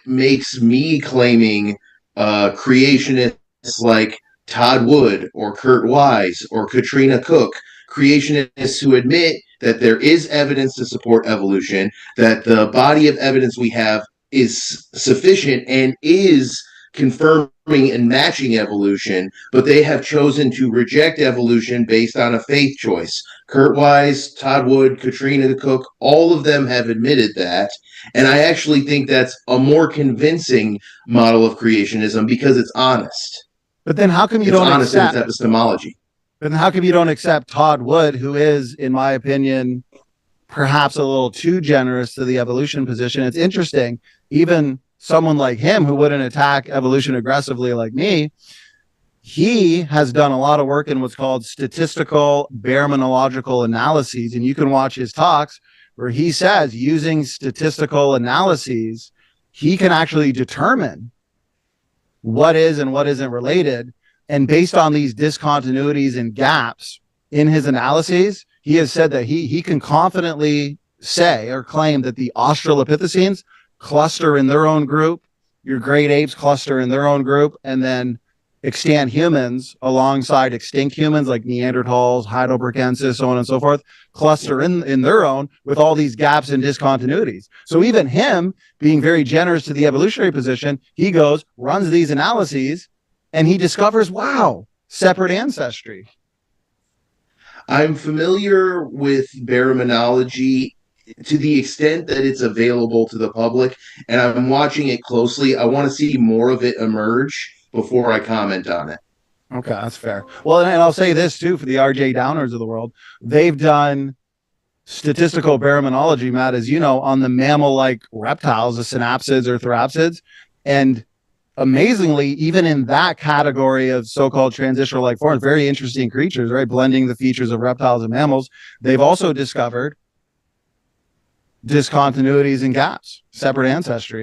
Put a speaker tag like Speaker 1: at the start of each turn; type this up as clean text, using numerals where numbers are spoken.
Speaker 1: makes me claiming creationists like Todd Wood or Kurt Wise or Katrina Cook, creationists who admit that there is evidence to support evolution, that the body of evidence we have is sufficient and is confirming and matching evolution, but they have chosen to reject evolution based on a faith choice. Kurt Wise, Todd Wood, Katrina Cook, all of them have admitted that. And I actually think that's a more convincing model of creationism because it's honest.
Speaker 2: But then how come you
Speaker 1: It's
Speaker 2: don't
Speaker 1: honest in its
Speaker 2: accept
Speaker 1: epistemology.
Speaker 2: But then how come you don't accept Todd Wood, who is, in my opinion, perhaps a little too generous to the evolution position? It's interesting. Even someone like him who wouldn't attack evolution aggressively like me, he has done a lot of work in what's called statistical baraminological analyses. And you can watch his talks where he says using statistical analyses, he can actually determine what is and what isn't related. And based on these discontinuities and gaps in his analyses, he has said that he can confidently say or claim that the Australopithecines cluster in their own group, your great apes cluster in their own group, and then extant humans alongside extinct humans like Neanderthals, Heidelbergensis, so on and so forth, cluster in their own with all these gaps and discontinuities. So even him being very generous to the evolutionary position, he goes, runs these analyses, and he discovers, wow, separate ancestry.
Speaker 1: I'm familiar with baraminology to the extent that it's available to the public, and I'm watching it closely. I want to see more of it emerge before I comment on it.
Speaker 2: Okay, that's fair. Well, and I'll say this too, for the RJ Downers of the world, they've done statistical baraminology, Matt, as you know, on the mammal-like reptiles, the synapsids or therapsids. And amazingly, even in that category of so-called transitional like forms, very interesting creatures, right? Blending the features of reptiles and mammals, they've also discovered discontinuities and gaps, separate ancestry.